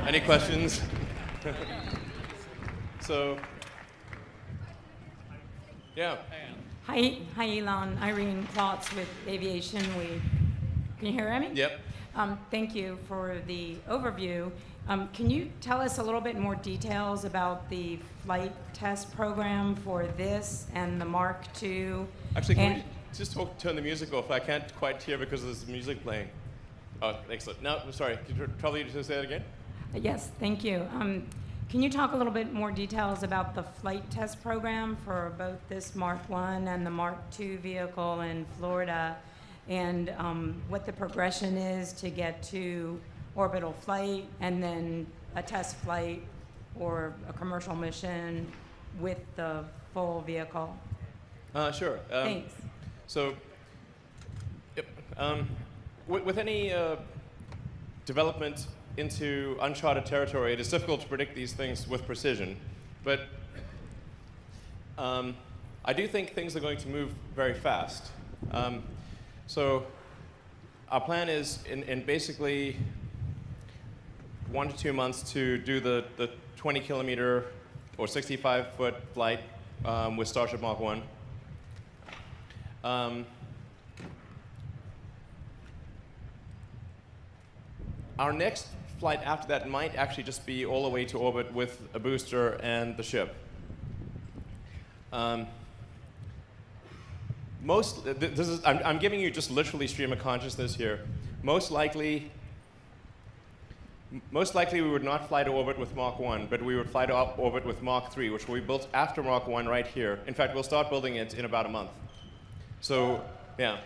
Any questions? So, yeah. Hi, Elon. Irene Klotz with Aviation Week. Can you hear me? Yep. Thank you for the overview. Can you tell us a little bit more details about the flight test program for this and the Mark II? Actually, can we just turn the music off? I can't quite hear because there's music playing. Oh, excellent. No, I'm sorry. Could you probably just say that again? Yes, thank you. Can you talk a little bit more details about the flight test program for both this Mark I and the Mark II vehicle in Florida, and what the progression is to get to orbital flight and then a test flight or a commercial mission with the full vehicle? Sure. Thanks. So, yep, with any development into uncharted territory, it is difficult to predict these things with precision. But I do think things are going to move very fast. So our plan is in basically 1 to 2 months to do the 20-kilometer or 65-foot flight with Starship Mark I. Our next flight after that might actually just be all the way to orbit with a booster and the ship. I'm giving you just literally stream of consciousness here. Most likely we would not fly to orbit with Mark I, but we would fly to orbit with Mark III, which will be built after Mark I right here. In fact, we'll start building it in about a month. So, yeah.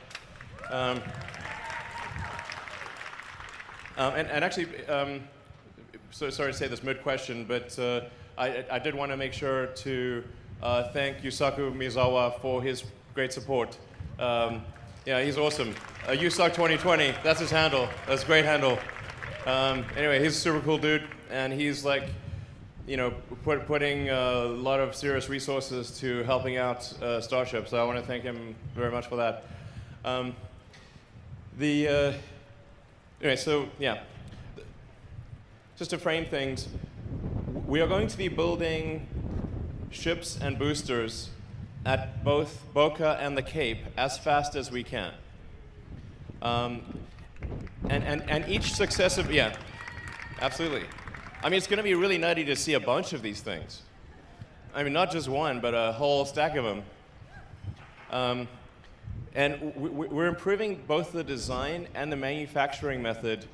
And actually, so sorry to say this mid-question, but I did want to make sure to thank Yusaku Miyazawa for his great support. Yeah, he's awesome. Yusak 2020, that's his handle. That's a great handle. Anyway, he's a super cool dude, and he's like, you know, putting a lot of serious resources to helping out Starship. So I want to thank him very much for that. Anyway, so yeah, just to frame things, we are going to be building ships and boosters at both Boca and the Cape as fast as we can. And each successive, yeah, absolutely. I mean, it's going to be really nutty to see a bunch of these things. I mean, not just one, but a whole stack of them. And we're improving both the design and the manufacturing method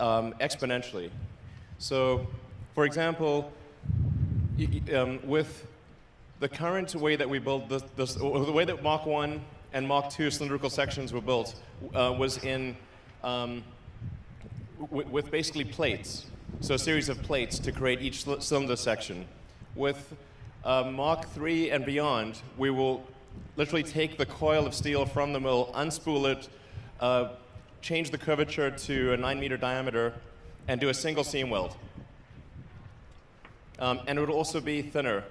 exponentially. So, for example, with the current way that we build the way that Mark I and Mark II cylindrical sections were built was in with basically plates. So a series of plates to create each cylinder section. With Mark III and beyond, we will literally take the coil of steel from the mill, unspool it, change the curvature to a 9-meter diameter, and do a single seam weld. And it would also be thinner,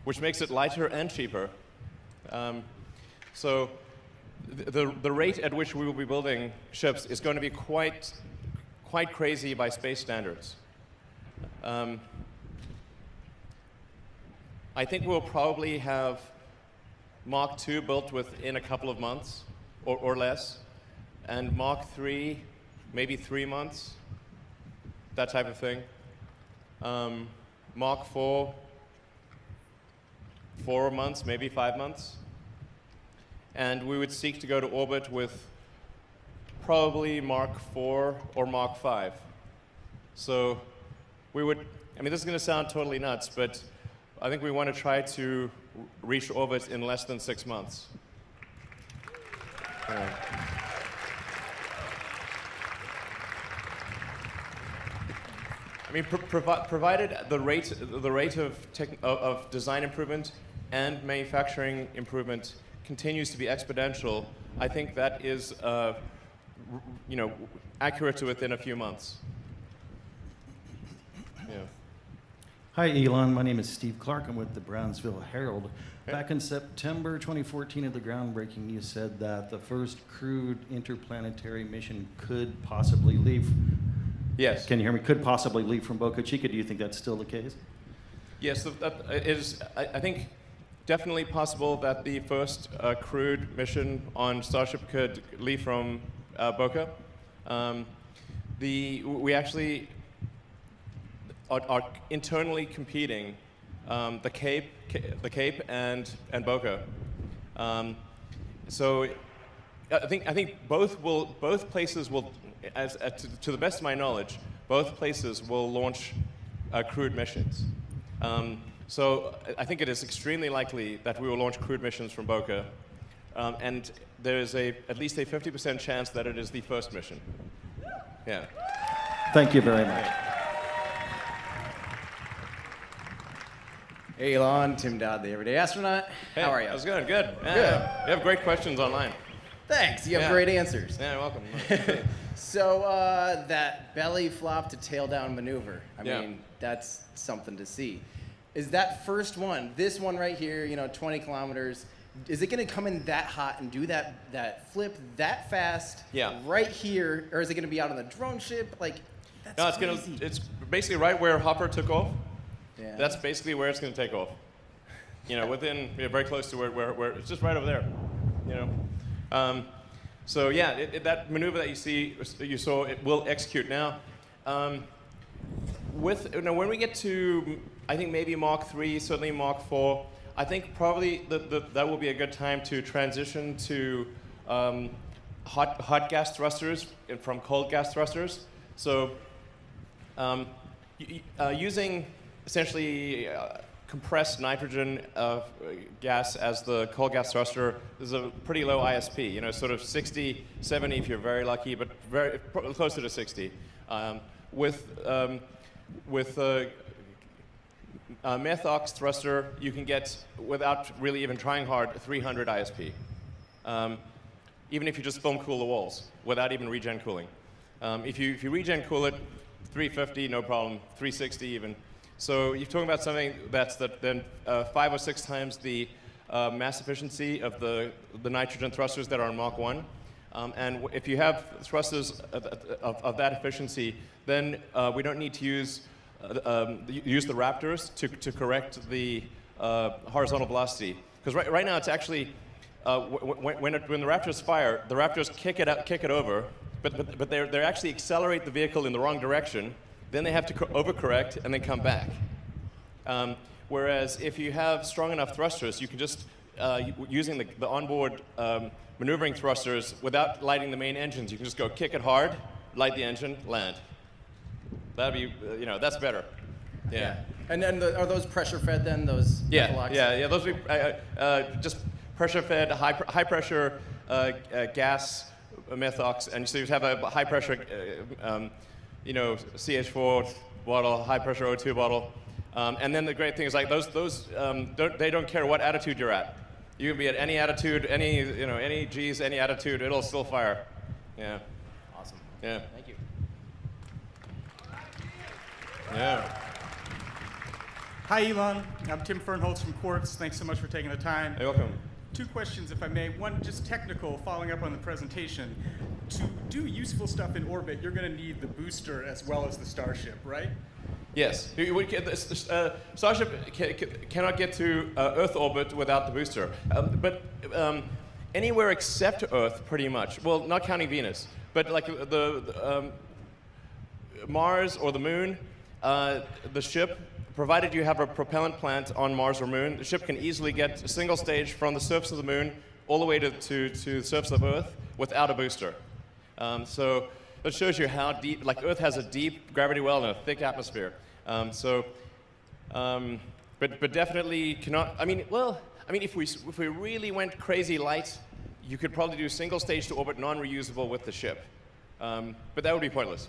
which makes it lighter and cheaper. So the rate at which we will be building ships is going to be quite crazy by space standards. I think we'll probably have Mark II built within a couple of months or less, and Mark III maybe 3 months, that type of thing. Mark IV, 4 months, maybe 5 months. And we would seek to go to orbit with probably Mark IV or Mark V. So we would, I mean, this is going to sound totally nuts, but I think we want to try to reach orbit in less than 6 months. I mean, provided the rate of design improvement and manufacturing improvement continues to be exponential, I think that is, you know, accurate to within a few months. Yeah. Hi, Elon. My name is Steve Clark. I'm with the Brownsville Herald. Back in September 2014 at the groundbreaking, you said that the first crewed interplanetary mission could possibly leave Yes. Can you hear me? Could possibly leave from Boca Chica. Do you think that's still the case? Yes, it is. I think definitely possible that the first crewed mission on Starship could leave from Boca. We actually are internally competing the Cape and Boca. So I think both places will, to the best of my knowledge, both places will launch crewed missions. So I think it is extremely likely that we will launch crewed missions from Boca, and there is at least a 50% chance that it is the first mission. Yeah. Thank you very much. Hey Elon, Tim Dodd, the Everyday Astronaut. Hey, How are you? How's it going? Good. Yeah, Good. You have great questions online. Thanks, you have Yeah. great answers. Yeah, welcome. So that belly flop to tail down maneuver, I Yeah. mean, that's something to see. Is that first one, this one right here, 20 kilometers, is it gonna come in that hot and do that flip that fast Yeah. right here, or is it gonna be out on the drone ship? Like, that's No, crazy. it's basically right where Hopper took off. Yeah. That's basically where it's going to take off. Within, very close to where it's just right over there. So yeah, that maneuver that you saw, it will execute now. When we get to, I think maybe Mark 3, certainly Mark 4, I think probably that will be a good time to transition to hot gas thrusters from cold gas thrusters. So using essentially compressed nitrogen gas as the cold gas thruster is a pretty low ISP, sort of 60, 70 if you're very lucky, but very closer to 60. With methox thruster, you can get, without really even trying hard, 300 ISP. Even if you just foam cool the walls, without even regen cooling. If you regen cool it, 350, no problem, 360 even. So you're talking about something that's then 5 or 6 times the mass efficiency of the nitrogen thrusters that are on Mach 1. And if you have thrusters of that efficiency, then we don't need to use the Raptors to correct the horizontal velocity. Because right now it's actually, when the Raptors fire, the Raptors kick it over, but they actually accelerate the vehicle in the wrong direction. Then they have to overcorrect and then come back. Whereas if you have strong enough thrusters, you can just, using the onboard maneuvering thrusters without lighting the main engines, you can just go kick it hard, light the engine, land. That'd be, that's better. Yeah. And then are those pressure fed then, those methylox? Yeah. Those would be just pressure fed, high pressure gas methox, and so you have a high pressure CH4 bottle, high pressure O2 bottle, and then the great thing is like those they don't care what attitude you're at. You can be at any attitude, any G's, any attitude, it'll still fire. Yeah. Awesome. Yeah. Thank you. Yeah. Hi, Elon. I'm Tim Fernholz from Quartz. Thanks so much for taking the time. You're welcome. 2 questions, if I may. One, just technical, following up on the presentation. To do useful stuff in orbit, you're going to need the booster as well as the Starship, right? Yes. Starship cannot get to Earth orbit without the booster. But anywhere except Earth, pretty much. Well, not counting Venus. But like the Mars or the Moon, the ship, provided you have a propellant plant on Mars or Moon, the ship can easily get a single stage from the surface of the Moon all the way to the surface of Earth without a booster. So that shows you how deep, like Earth has a deep gravity well and a thick atmosphere. But definitely cannot, if we really went crazy light, you could probably do single stage to orbit non-reusable with the ship. But that would be pointless.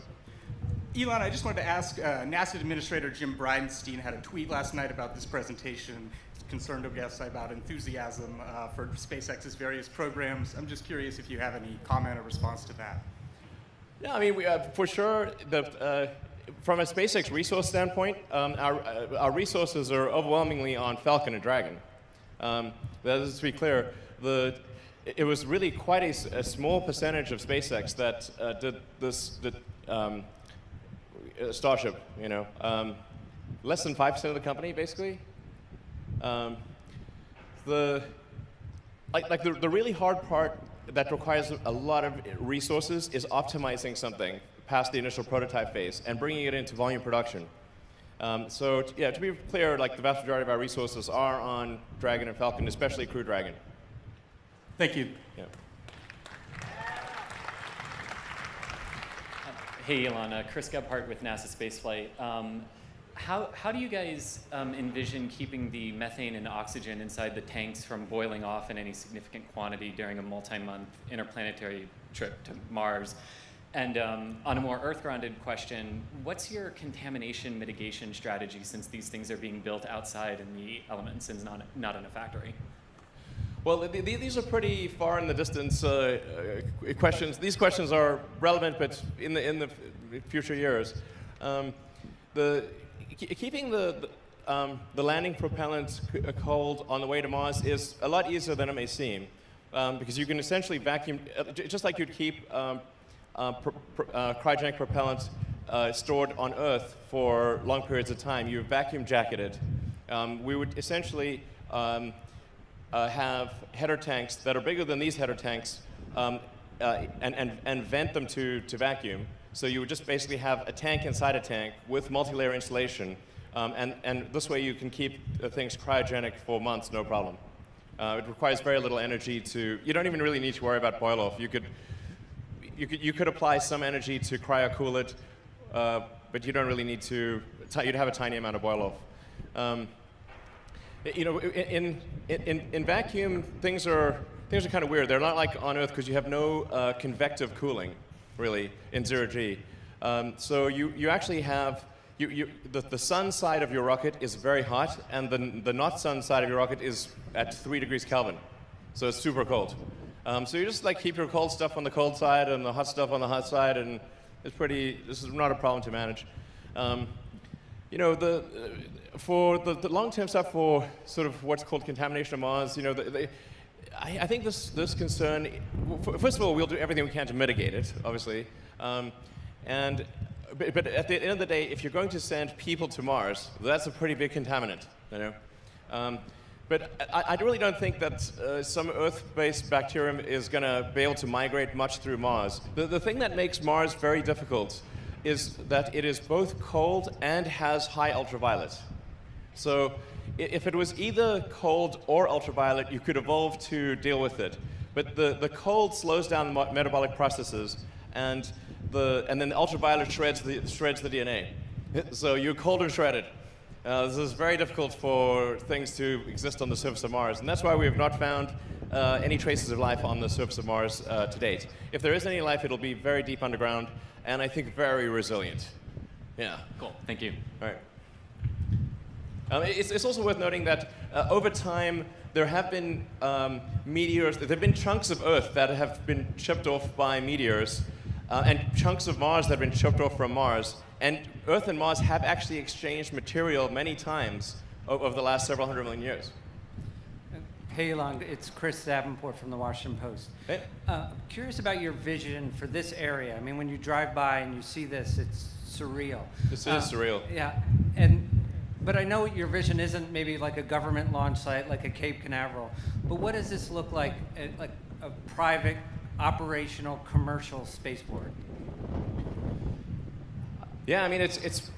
Elon, I just wanted to ask, NASA Administrator Jim Bridenstine had a tweet last night about this presentation. He's concerned, I guess, about enthusiasm for SpaceX's various programs. I'm just curious if you have any comment or response to that. Yeah, for sure, from a SpaceX resource standpoint, our resources are overwhelmingly on Falcon and Dragon. That is to be clear. It was really quite a small percentage of SpaceX that did Starship, you know. Less than 5% of the company, basically. The really hard part that requires a lot of resources is optimizing something past the initial prototype phase and bringing it into volume production. So yeah, to be clear, like the vast majority of our resources are on Dragon and Falcon, especially Crew Dragon. Thank you. Yeah. Hey, Elon. Chris Gebhardt with NASA Spaceflight. How do you guys envision keeping the methane and oxygen inside the tanks from boiling off in any significant quantity during a multi-month interplanetary trip to Mars? And on a more Earth-grounded question, what's your contamination mitigation strategy since these things are being built outside in the elements and not in a factory? Well, these are pretty far in the distance questions. These questions are relevant, but in the future years. Keeping the landing propellant cold on the way to Mars is a lot easier than it may seem, because you can essentially vacuum, just like you'd keep cryogenic propellant stored on Earth for long periods of time. You vacuum jacket it. We would essentially have header tanks that are bigger than these header tanks and vent them to vacuum. So you would just basically have a tank inside a tank with multi-layer insulation, and this way you can keep things cryogenic for months, no problem. It requires very little energy to. You don't even really need to worry about boil-off. You could apply some energy to cryo-cool it, but you don't really need to. You'd have a tiny amount of boil-off. You know, in vacuum, things are kind of weird. They're not like on Earth because you have no convective cooling, really, in 0G. So you actually have, the sun side of your rocket is very hot, and the not sun side of your rocket is at 3 degrees Kelvin. So it's super cold. So you just like keep your cold stuff on the cold side and the hot stuff on the hot side, and this is not a problem to manage. You know, for the long-term stuff for sort of what's called contamination of Mars, you know, I think this concern, first of all, we'll do everything we can to mitigate it, obviously. But at the end of the day, if you're going to send people to Mars, that's a pretty big contaminant, you know. But I really don't think that some Earth-based bacterium is going to be able to migrate much through Mars. The thing that makes Mars very difficult is that it is both cold and has high ultraviolet. So if it was either cold or ultraviolet, you could evolve to deal with it. But the cold slows down the metabolic processes, and then the ultraviolet shreds the DNA. So you're cold and shredded. This is very difficult for things to exist on the surface of Mars, and that's why we have not found any traces of life on the surface of Mars to date. If there is any life, it'll be very deep underground, and I think very resilient. Yeah. Cool. Thank you. All right. It's also worth noting that over time, there have been meteors, there have been chunks of Earth that have been chipped off by meteors, and chunks of Mars that have been chipped off from Mars. And Earth and Mars have actually exchanged material many times over the last several hundred million years. Hey, Elon, it's Chris Davenport from the Washington Post. Hey. Curious about your vision for this area. I mean, when you drive by and you see this, it's surreal. This is surreal. Yeah, but I know your vision isn't maybe like a government launch site, like a Cape Canaveral. But what does this look like a private, operational, commercial spaceport? Yeah, I mean, it's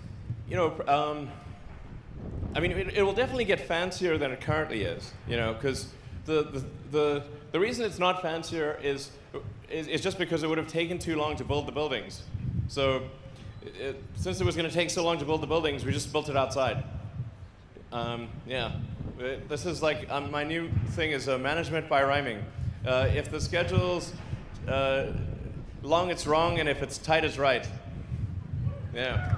you know, I mean, it will definitely get fancier than it currently is, you know, because the reason it's not fancier is just because it would have taken too long to build the buildings. So since it was going to take so long to build the buildings, we just built it outside. Yeah, this is like my new thing is management by rhyming. If the schedule's long, it's wrong, and if it's tight, it's right. Yeah.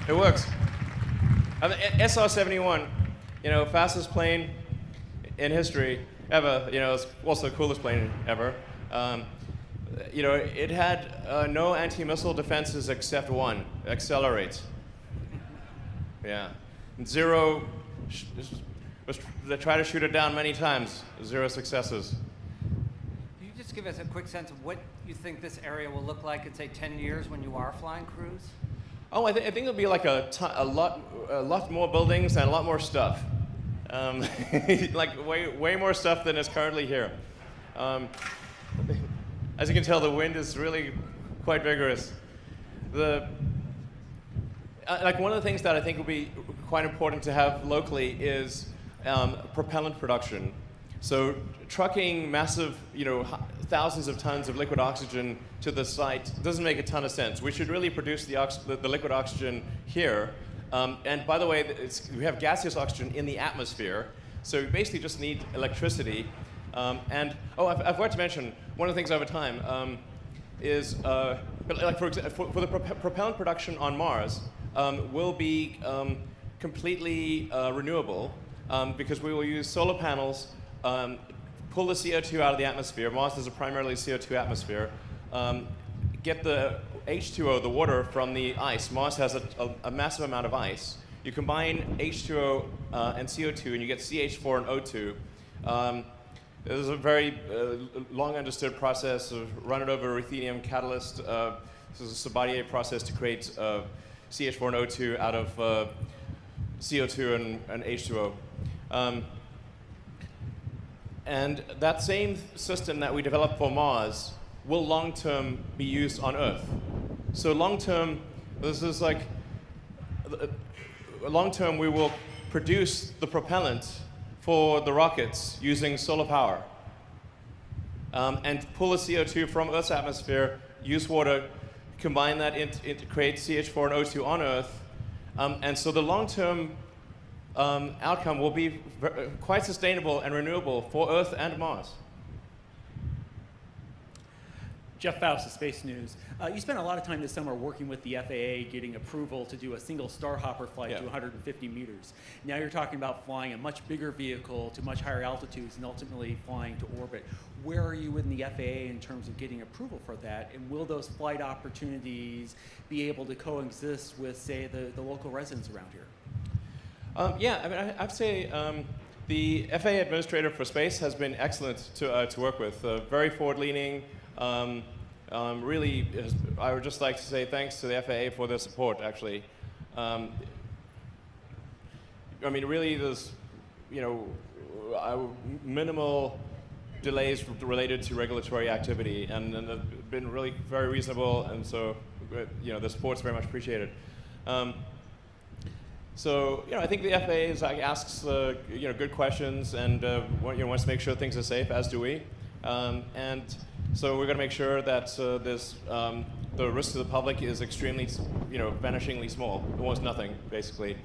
It works. SR-71, you know, fastest plane in history ever. You know, it's also the coolest plane ever. You know, it had no anti-missile defenses except one: accelerate. Yeah. Zero. They tried to shoot it down many times. 0 successes. You just give us a quick sense of what you think this area will look like in, say, 10 years when you are flying crews? Oh, I think it'll be like a lot more buildings and a lot more stuff. Like way more stuff than is currently here. As you can tell, the wind is really quite vigorous. Like one of the things that I think will be quite important to have locally is propellant production. So trucking massive, thousands of tons of liquid oxygen to the site doesn't make a ton of sense. We should really produce the liquid oxygen here. And by the way, we have gaseous oxygen in the atmosphere, so we basically just need electricity. I forgot to mention, one of the things over time is, like for the propellant production on Mars will be completely renewable because we will use solar panels, pull the CO2 out of the atmosphere. Mars is a primarily CO2 atmosphere. Get the H2O, the water, from the ice. Mars has a massive amount of ice. You combine H2O and CO2, and you get CH4 and O2. There's a very long understood process of run it over a ruthenium catalyst. This is a Sabatier process to create CH4 and O2 out of CO2 and H2O. And that same system that we developed for Mars will long-term be used on Earth. So long-term, this is like, long-term we will produce the propellant for the rockets using solar power. And pull the CO2 from Earth's atmosphere, use water, combine that to create CH4 and O2 on Earth. And so the long-term outcome will be quite sustainable and renewable for Earth and Mars. Jeff Faust of Space News. You spent a lot of time this summer working with the FAA, getting approval to do a single Starhopper flight to 150 meters. Now you're talking about flying a much bigger vehicle to much higher altitudes and ultimately flying to orbit. Where are you in the FAA in terms of getting approval for that? And will those flight opportunities be able to coexist with, say, the local residents around here? Yeah, I mean, I'd say the FAA Administrator for Space has been excellent to work with. Very forward-leaning. Really, I would just like to say thanks to the FAA for their support, actually. I mean, really, there's, minimal delays related to regulatory activity, and they've been really very reasonable, and so, the support's very much appreciated. So, I think the FAA asks, good questions and wants to make sure things are safe, as do we. And so we're going to make sure that the risk to the public is extremely, vanishingly small, almost nothing, basically.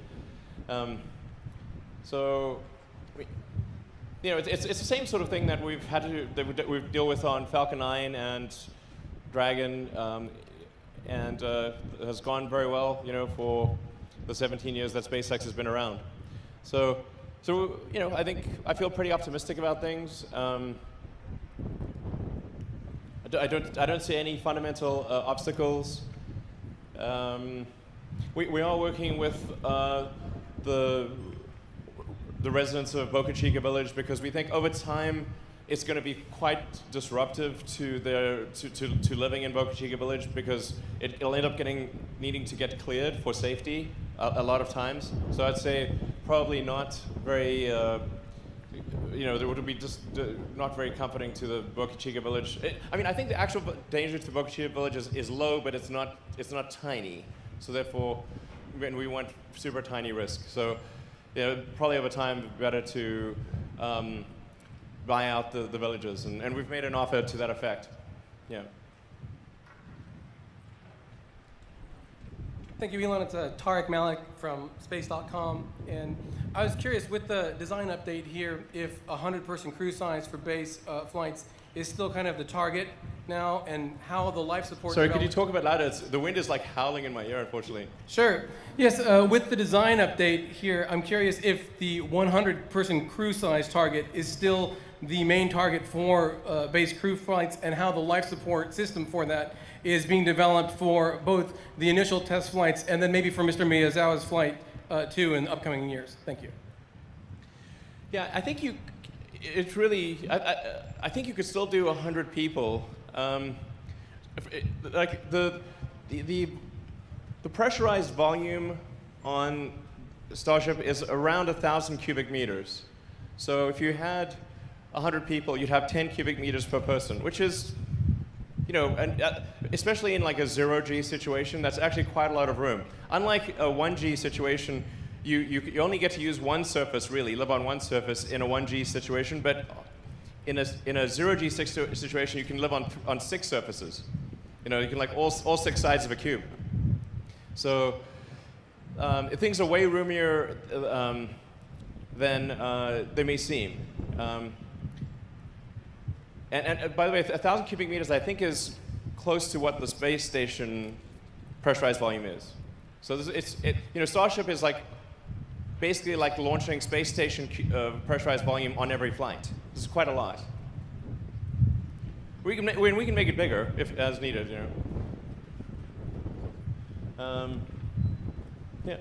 So, it's the same sort of thing that we've had that we deal with on Falcon 9 and Dragon, and has gone very well, for the 17 years that SpaceX has been around. So I feel pretty optimistic about things. I don't see any fundamental obstacles. We are working with the residents of Boca Chica Village because we think over time it's going to be quite disruptive to living in Boca Chica Village because it'll end up needing to get cleared for safety a lot of times. So I'd say probably not very. There would be just not very comforting to the Boca Chica Village. I think the actual danger to Boca Chica Village is low, but it's not tiny. So therefore, we want super tiny risk. So, probably over time, better to buy out the villages, and we've made an offer to that effect. Yeah. Thank you, Elon. It's Tarek Malik from Space.com. And I was curious, with the design update here, if 100-person crew size for base flights is still kind of the target now, and how the life support... Sorry, could you talk about louder? The wind is like howling in my ear, unfortunately. Sure. Yes, with the design update here, I'm curious if the 100-person crew size target is still the main target for base crew flights, and how the life support system for that is being developed for both the initial test flights and then maybe for Mr. Miyazawa's flight too in the upcoming years. Thank you. Yeah, I think it's really, I think you could still do 100 people. Like the pressurized volume on Starship is around 1,000 cubic meters. So if you had 100 people, you'd have 10 cubic meters per person, which is, especially in like a 0G situation, that's actually quite a lot of room. Unlike a 1G situation, you only get to use one surface, really, live on one surface in a 1G situation, but in a 0G situation, you can live on 6 surfaces. You can like all 6 sides of a cube. So things are way roomier than they may seem. And by the way, 1,000 cubic meters, I think, is close to what the space station pressurized volume is. So Starship is like basically like launching space station pressurized volume on every flight. This is quite a lot. We can make it bigger if as needed. Yeah.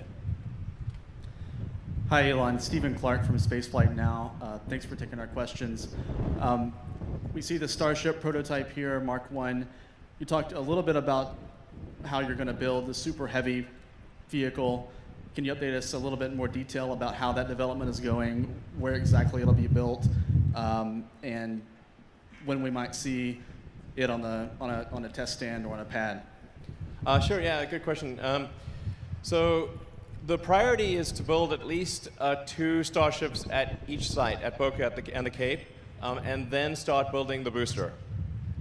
Hi, Elon. Stephen Clark from Spaceflight Now. Thanks for taking our questions. We see the Starship prototype here, Mark 1. You talked a little bit about how you're going to build the super heavy vehicle. Can you update us a little bit more detail about how that development is going, where exactly it'll be built, and when we might see it on a test stand or on a pad? Sure. Yeah. Good question. So the priority is to build at least 2 Starships at each site, at Boca and the Cape, and then start building the booster.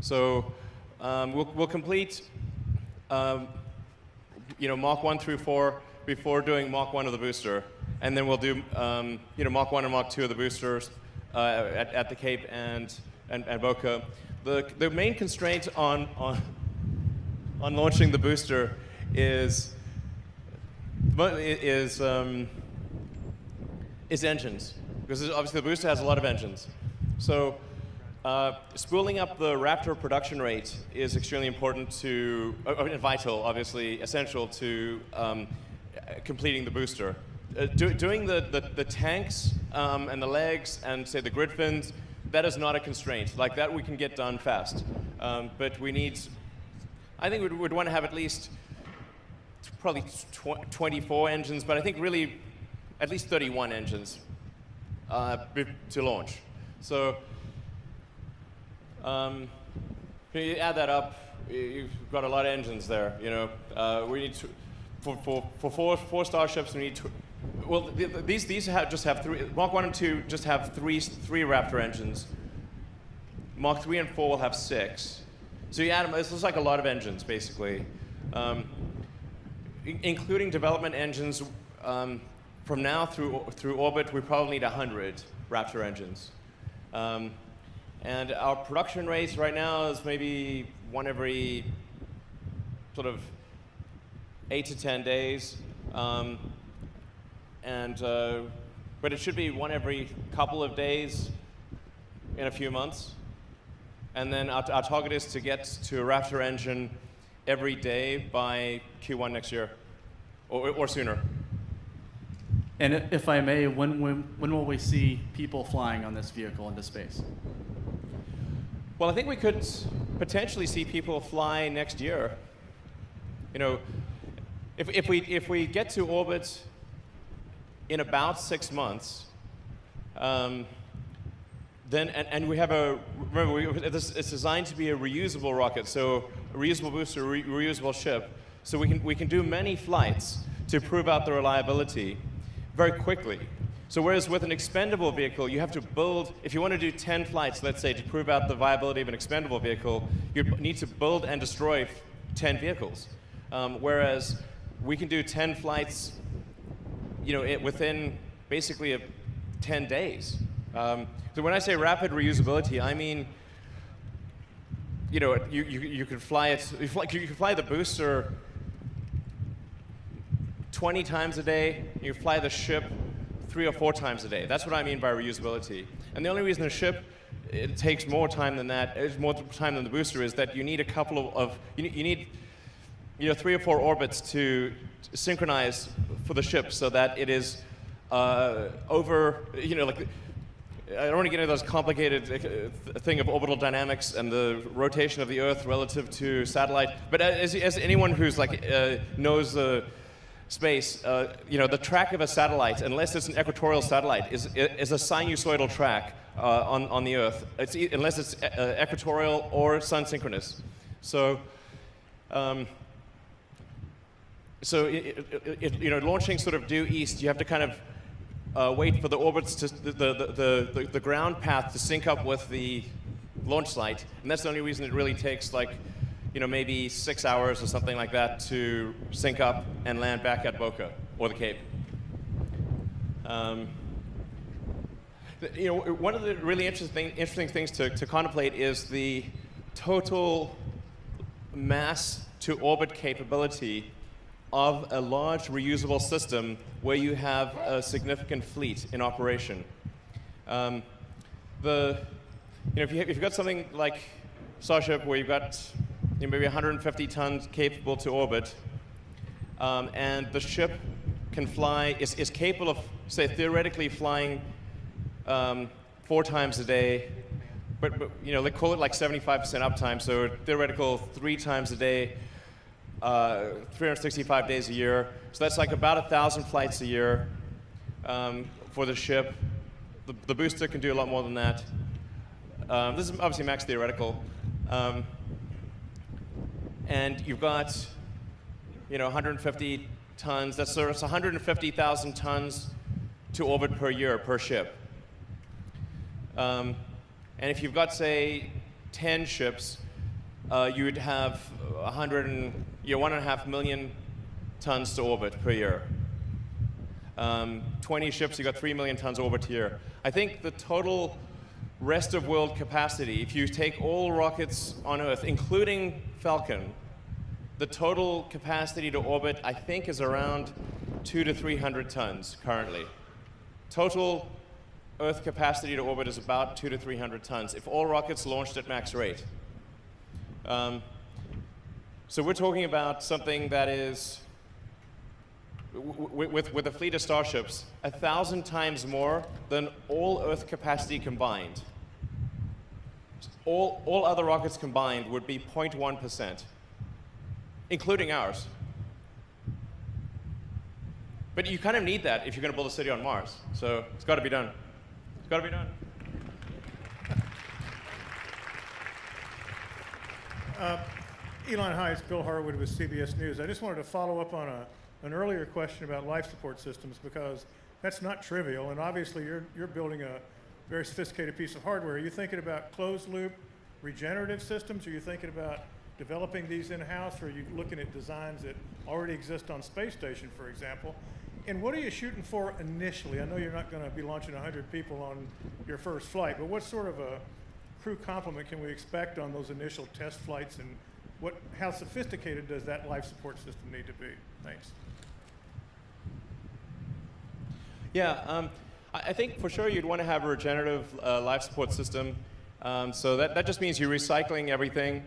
So we'll complete Mach 1 through 4 before doing Mach 1 of the booster, and then we'll do Mach 1 and Mach 2 of the boosters at the Cape and Boca. The main constraint on launching the booster is engines, because obviously the booster has a lot of engines. So spooling up the Raptor production rate is extremely important to, vital, obviously, essential to completing the booster. Doing the tanks and the legs and, say, the grid fins, that is not a constraint. Like that we can get done fast. But we need, I think we'd want to have at least probably 24 engines, but I think really at least 31 engines to launch. So you add that up, you've got a lot of engines there. We need for 4 Starships. We need these just have 3. Mach 1 and 2 just have three Raptor engines. Mach 3 and 4 will have 6. So you add them. This looks like a lot of engines, basically, including development engines. From now through orbit, we probably need 100 Raptor engines. And our production rate right now is maybe one every sort of 8 to 10 days. But it should be one every couple of days in a few months. And then our target is to get to a Raptor engine every day by Q1 next year, or sooner. And if I may, when will we see people flying on this vehicle into space? Well, I think we could potentially see people fly next year. If we get to orbit in about 6 months, then we have it's designed to be a reusable rocket, so a reusable booster, reusable ship, so we can do many flights to prove out the reliability very quickly. So whereas with an expendable vehicle, you have to build, if you want to do 10 flights, let's say, to prove out the viability of an expendable vehicle, you need to build and destroy 10 vehicles. Whereas we can do 10 flights within basically 10 days. So when I say rapid reusability, I mean, you could fly it, you could fly the booster 20 times a day, you fly the ship 3 or 4 times a day. That's what I mean by reusability. And the only reason the ship, it takes more time than that, it's more time than the booster, is that you need a couple of you need 3 or 4 orbits to synchronize for the ship so that it is I don't want to get into those complicated thing of orbital dynamics and the rotation of the Earth relative to satellite. But as anyone who's knows space, the track of a satellite, unless it's an equatorial satellite, is a sinusoidal track on the Earth. Unless it's equatorial or sun synchronous. So. Launching sort of due east, you have to kind of wait for the orbits to the ground path to sync up with the launch site, and that's the only reason it really takes maybe 6 hours or something like that to sync up and land back at Boca or the Cape. One of the really interesting things to contemplate is the total mass to orbit capability of a large reusable system where you have a significant fleet in operation. If you've got something like Starship where you've got maybe 150 tons capable to orbit, and the ship can fly, is capable of, say, theoretically flying 4 times a day, but they call it like 75% uptime, so theoretical 3 times a day, 365 days a year. So that's like about 1,000 flights a year for the ship. The booster can do a lot more than that. This is obviously max theoretical. And you've got 150 tons. That's 150,000 tons to orbit per year per ship. And if you've got, say, 10 ships, you would have 1.5 million tons to orbit per year. 20 ships, you got 3 million tons orbit a year. I think the total rest of world capacity, if you take all rockets on Earth, including Falcon, the total capacity to orbit, I think, is around 200 to 300 tons currently. Total Earth capacity to orbit is about 200 to 300 tons if all rockets launched at max rate. So we're talking about something that is, with a fleet of Starships, 1,000 times more than all Earth capacity combined. All other rockets combined would be 0.1%, including ours. But you kind of need that if you're going to build a city on Mars. So it's got to be done. It's got to be done. Elon, hi, it's Bill Harwood with CBS News. I just wanted to follow up on an earlier question about life support systems, because that's not trivial, and obviously you're building a very sophisticated piece of hardware. Are you thinking about closed loop regenerative systems? Are you thinking about developing these in-house, or are you looking at designs that already exist on space station, for example? And what are you shooting for initially? I know you're not going to be launching 100 people on your first flight, but what sort of a crew complement can we expect on those initial test flights, and how sophisticated does that life support system need to be? Thanks. Yeah, I think for sure you'd want to have a regenerative life support system. So that just means you're recycling everything.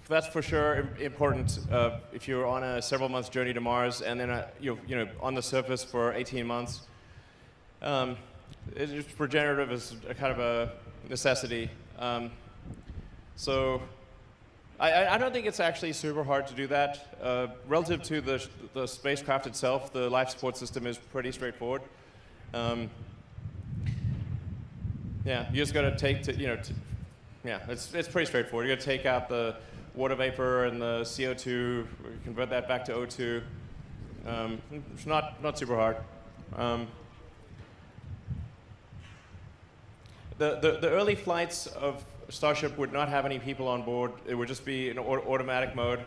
That's for sure important if you're on a several months journey to Mars and then on the surface for 18 months. Regenerative is a kind of a necessity. So I don't think it's actually super hard to do that. Relative to the spacecraft itself, the life support system is pretty straightforward. Yeah, you just got to it's pretty straightforward. You got to take out the water vapor and the CO2, convert that back to O2. It's not super hard. The early flights of Starship would not have any people on board. It would just be in automatic mode.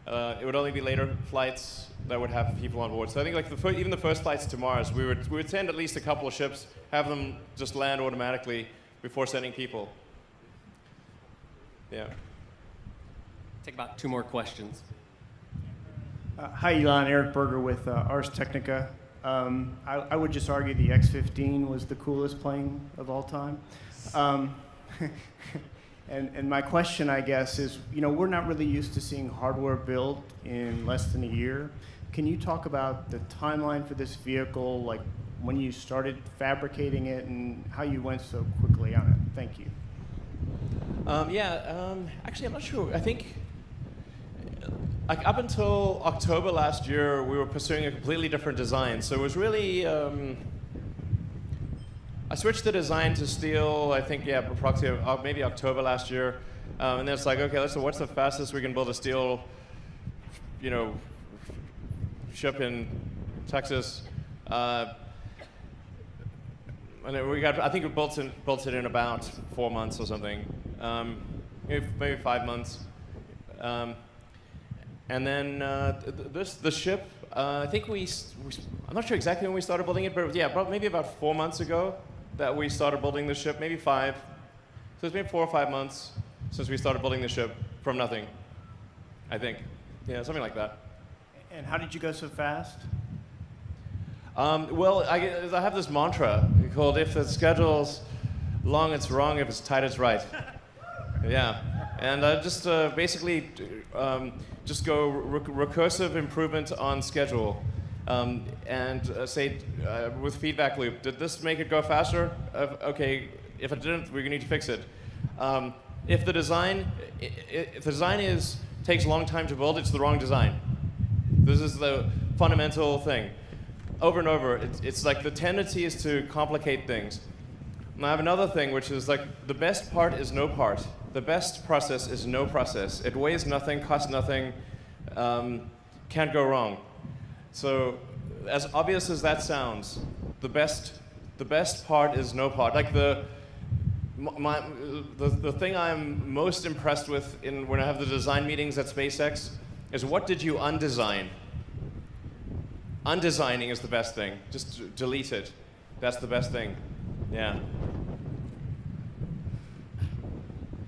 It would only be later flights that would have people on board. So I think even the first flights to Mars, we would send at least a couple of ships, have them just land automatically before sending people. Yeah. Take about 2 more questions. Hi, Elon. Eric Berger with Ars Technica. I would just argue the X-15 was the coolest plane of all time. And my question, I guess, is, we're not really used to seeing hardware built in less than a year. Can you talk about the timeline for this vehicle? Like, when you started fabricating it and how you went so quickly on it. Thank you. Actually, I'm not sure. I think like up until October last year, we were pursuing a completely different design. So it was really, I switched the design to steel, I think, approximately maybe October last year. And then it's like, okay, so what's the fastest we can build a steel, ship in Texas? And then I think we built it in about 4 months or something, maybe 5 months. And then the ship, I think I'm not sure exactly when we started building it, but yeah, maybe about 4 months ago that we started building the ship, maybe 5. So it's been 4 or 5 months since we started building the ship from nothing, I think. Yeah, something like that. And how did you go so fast? Well, I have this mantra called, if the schedule's long, it's wrong. If it's tight, it's right. Yeah. And just basically just go recursive improvement on schedule. And say with feedback loop, did this make it go faster? Okay, if it didn't, we're going to need to fix it. If the design takes a long time to build, it's the wrong design. This is the fundamental thing. Over and over, it's like the tendency is to complicate things. And I have another thing, which is like the best part is no part. The best process is no process. It weighs nothing, costs nothing, can't go wrong. So, as obvious as that sounds, the best part is no part. Like the thing I'm most impressed with when I have the design meetings at SpaceX is, what did you undesign? Undesigning is the best thing. Just delete it. That's the best thing. Yeah.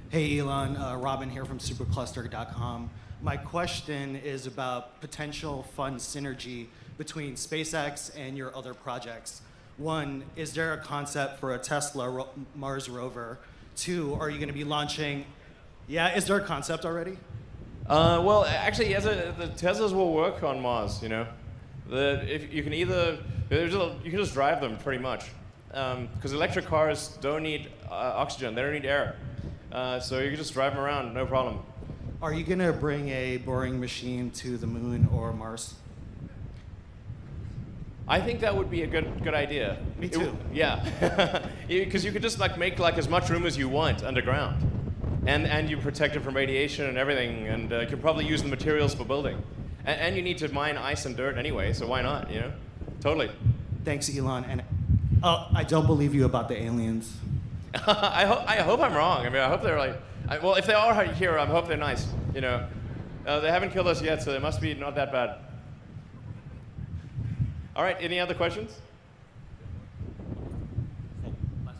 Hey Elon, Robin here from supercluster.com. My question is about potential fund synergy between SpaceX and your other projects. 1, is there a concept for a Tesla Mars rover? 2, are you going to be launching? Yeah, is there a concept already? Well, actually, the Teslas will work on Mars. If you can you can just drive them pretty much, because electric cars don't need oxygen; they don't need air. So you can just drive them around, no problem. Are you going to bring a boring machine to the moon or Mars? I think that would be a good idea. Me too. Yeah, because you could just make as much room as you want underground, and you protect it from radiation and everything, and you can probably use the materials for building. And you need to mine ice and dirt anyway, so why not? Totally. Thanks, Elon. And I don't believe you about the aliens. I hope I'm wrong. I mean, I hope they're well, if they are here, I hope they're nice. They haven't killed us yet, so they must be not that bad. All right, any other questions?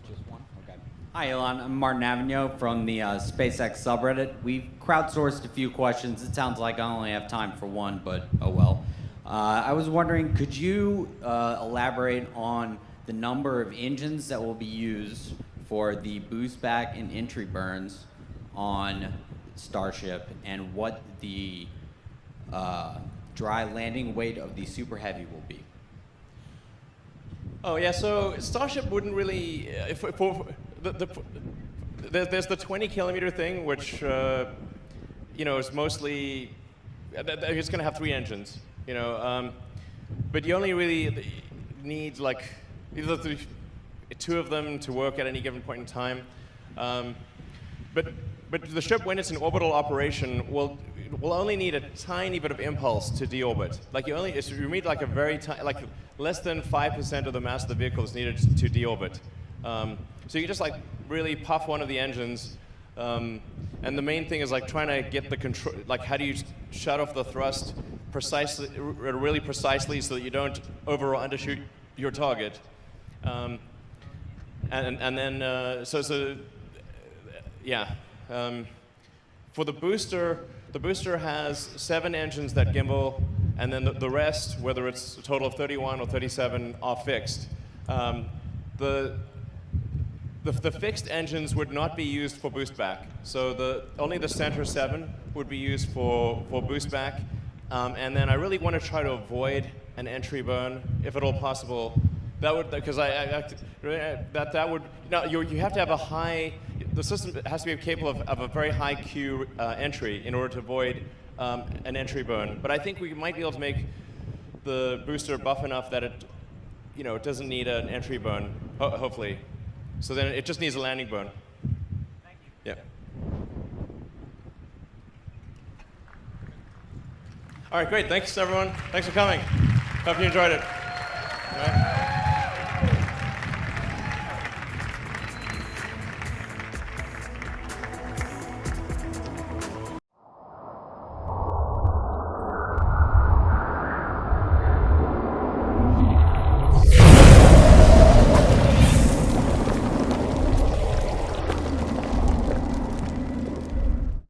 Just one? Okay. Hi, Elon. I'm Martin Avignon from the SpaceX subreddit. We've crowdsourced a few questions. It sounds like I only have time for one, but oh well. I was wondering, could you elaborate on the number of engines that will be used for the boost back and entry burns on Starship, and what the dry landing weight of the Super Heavy will be? Oh yeah, so Starship wouldn't really. There's the 20-kilometer thing, which is mostly. It's going to have 3 engines, but you only really need either 2 of them to work at any given point in time. But the ship, when it's in orbital operation, will only need a tiny bit of impulse to deorbit. You need a very tiny, less than 5% of the mass of the vehicle is needed to deorbit. So you just really puff one of the engines, and the main thing is trying to get the control. How do you shut off the thrust really precisely, so that you don't over or undershoot your target. And then for the booster has 7 engines that gimbal, and then the rest, whether it's a total of 31 or 37, are fixed. The fixed engines would not be used for boost back. So only the center 7 would be used for boost back. And then I really want to try to avoid an entry burn, if at all possible. That would, because that would, you have to have a high, the system has to be capable of a very high Q entry in order to avoid an entry burn. But I think we might be able to make the booster buff enough that it, it doesn't need an entry burn, hopefully. So then it just needs a landing burn. Thank you. Yeah. All right, great. Thanks, everyone. Thanks for coming. Hope you enjoyed it. All right.